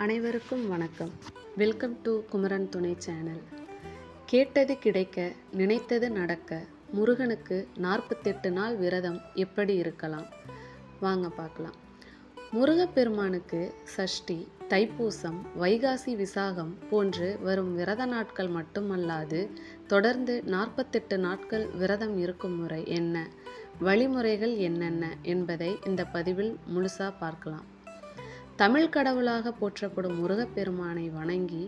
அனைவருக்கும் வணக்கம். Welcome to Kumaran துணை சேனல். கேட்டது கிடைக்க, நினைத்தது நடக்க, முருகனுக்கு 48 நாள் விரதம் எப்படி இருக்கலாம் வாங்க பார்க்கலாம். முருகப்பெருமானுக்கு சஷ்டி, தைப்பூசம், வைகாசி விசாகம் போன்று வரும் விரத நாட்கள் மட்டுமல்லாது தொடர்ந்து 48 நாட்கள் விரதம் இருக்கும் முறை என்ன, வழிமுறைகள் என்னென்ன என்பதை இந்த பதிவில் முழுசா பார்க்கலாம். தமிழ் கடவுளாக போற்றப்படும் முருகப்பெருமானை வணங்கி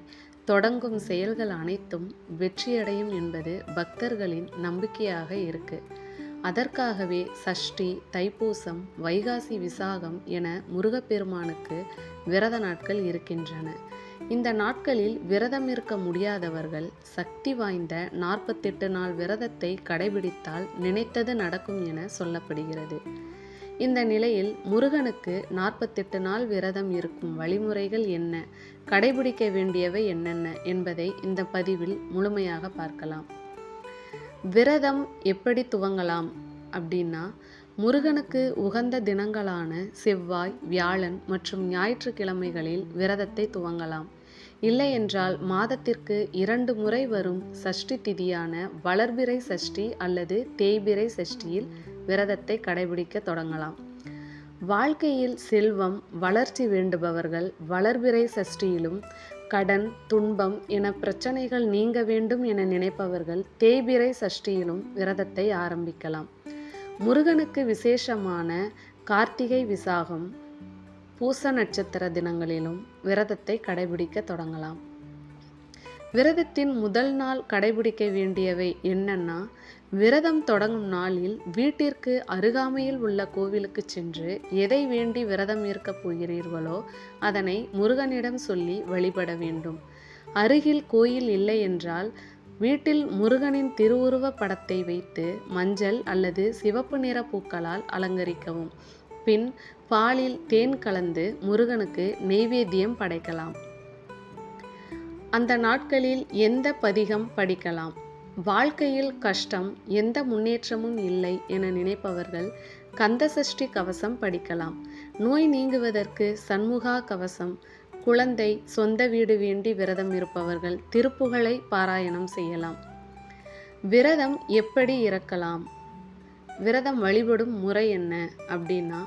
தொடங்கும் செயல்கள் அனைத்தும் வெற்றியடையும் என்பது பக்தர்களின் நம்பிக்கையாக இருக்கு. அதற்காகவே சஷ்டி, தைப்பூசம், வைகாசி விசாகம் என முருகப்பெருமானுக்கு விரத நாட்கள் இருக்கின்றன. இந்த நாட்களில் விரதம் இருக்க முடியாதவர்கள் சக்தி வாய்ந்த 48 நாள் விரதத்தை கடைபிடித்தால் நினைத்தது நடக்கும் என சொல்லப்படுகிறது. இந்த நிலையில் முருகனுக்கு 48 நாள் விரதம் இருக்கும் வழிமுறைகள் என்ன, கடைபிடிக்க வேண்டியவை என்னென்ன என்பதை இந்த பதிவில் முழுமையாக பார்க்கலாம். விரதம் எப்படி துவங்கலாம் அப்படின்னா, முருகனுக்கு உகந்த தினங்களான செவ்வாய், வியாழன் மற்றும் ஞாயிற்றுக்கிழமைகளில் விரதத்தை துவங்கலாம். இல்லையென்றால் மாதத்திற்கு 2 முறை வரும் சஷ்டி திதியான வளர்பிறை சஷ்டி அல்லது தேய்பிறை சஷ்டியில் விரதத்தை கடைபிடிக்க தொடங்கலாம். வாழ்க்கையில் செல்வம், வளர்ச்சி வேண்டுபவர்கள் வளர்பிறை சஷ்டியிலும், கடன், துன்பம் என பிரச்சனைகள் நீங்க வேண்டும் என நினைப்பவர்கள் தேய்பிறை சஷ்டியிலும் விரதத்தை ஆரம்பிக்கலாம். முருகனுக்கு விசேஷமான கார்த்திகை விசாகம், பூச நட்சத்திர தினங்களிலும் விரதத்தை கடைபிடிக்க தொடங்கலாம். விரதத்தின் முதல் நாள் கடைபிடிக்க வேண்டியவை என்னன்னா, விரதம் தொடங்கும் நாளில் வீட்டிற்கு அருகாமையில் உள்ள கோவிலுக்கு சென்று எதை வேண்டி விரதம் இருக்கப் போகிறீர்களோ அதனை முருகனிடம் சொல்லி வழிபட வேண்டும். அருகில் கோயில் இல்லை என்றால் வீட்டில் முருகனின் திருவுருவ படத்தை வைத்து மஞ்சள் அல்லது சிவப்பு நிற பூக்களால் அலங்கரிக்கவும். பின் பாலில் தேன் கலந்து முருகனுக்கு நெய்வேத்தியம் படைக்கலாம். அந்த நாட்களில் எந்த பதிகம் படிக்கலாம்? வாழ்க்கையில் கஷ்டம், எந்த முன்னேற்றமும் இல்லை என நினைப்பவர்கள் கந்தசஷ்டி கவசம் படிக்கலாம். நோய் நீங்குவதற்கு சண்முகா கவசம், குழந்தை, சொந்த வீடு வேண்டி விரதம் இருப்பவர்கள் திருப்புகழை பாராயணம் செய்யலாம். விரதம் எப்படி இறக்கலாம்? விரதம் வழிபடும் முறை என்ன அப்படின்னா,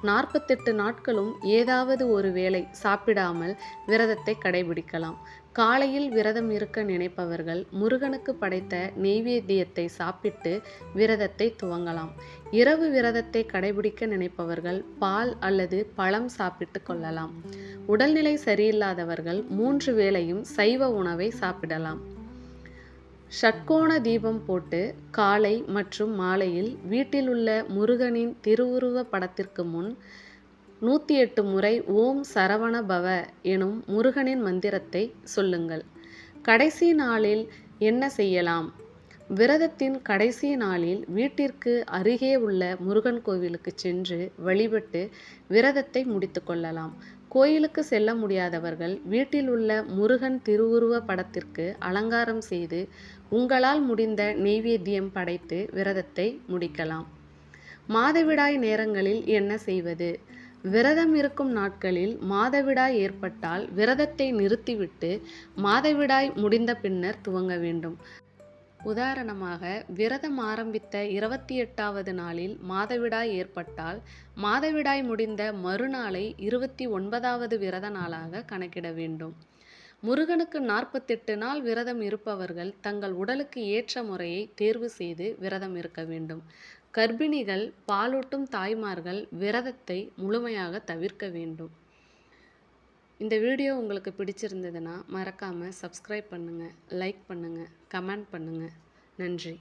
48 நாட்களும் ஏதாவது ஒரு வேளை சாப்பிடாமல் விரதத்தை கடைபிடிக்கலாம். காலையில் விரதம் இருக்க நினைப்பவர்கள் முருகனுக்கு படைத்த நெய்வேத்தியத்தை சாப்பிட்டு விரதத்தை துவங்கலாம். இரவு விரதத்தை கடைபிடிக்க நினைப்பவர்கள் பால் அல்லது பழம் சாப்பிட்டு கொள்ளலாம். உடல்நிலை சரியில்லாதவர்கள் 3 வேளையும் சைவ உணவை சாப்பிடலாம். ஷட்கோண தீபம் போட்டு காலை மற்றும் மாலையில் வீட்டில் உள்ள முருகனின் திருவுருவ படத்திற்கு முன் 108 முறை ஓம் சரவண பவ எனும் முருகனின் மந்திரத்தை சொல்லுங்கள். கடைசி நாளில் என்ன செய்யலாம்? விரதத்தின் கடைசி நாளில் வீட்டிற்கு அருகே உள்ள முருகன் கோவிலுக்கு சென்று வழிபட்டு விரதத்தை முடித்து கொள்ளலாம். கோயிலுக்கு செல்ல முடியாதவர்கள் வீட்டில் உள்ள முருகன் திருவுருவ படத்திற்கு அலங்காரம் செய்து உங்களால் முடிந்த நெய்வேத்தியம் படைத்து விரதத்தை முடிக்கலாம். மாதவிடாய் நேரங்களில் என்ன செய்வது? விரதம் இருக்கும் நாட்களில் மாதவிடாய் ஏற்பட்டால் விரதத்தை நிறுத்திவிட்டு மாதவிடாய் முடிந்த பின்னர் துவங்க வேண்டும். உதாரணமாக, விரதம் ஆரம்பித்த 28வது நாளில் மாதவிடாய் ஏற்பட்டால் மாதவிடாய் முடிந்த மறுநாளை 29வது விரத நாளாக கணக்கிட வேண்டும். முருகனுக்கு 48 நாள் விரதம் இருப்பவர்கள் தங்கள் உடலுக்கு ஏற்ற முறையை தேர்வு செய்து விரதம் இருக்க வேண்டும். கர்ப்பிணிகள், பாலூட்டும் தாய்மார்கள் விரதத்தை முழுமையாக தவிர்க்க வேண்டும். இந்த வீடியோ உங்களுக்கு பிடிச்சிருந்ததுன்னா மறக்காமல் சப்ஸ்கிரைப் பண்ணுங்கள், லைக் பண்ணுங்கள், கமெண்ட் பண்ணுங்கள். நன்றி.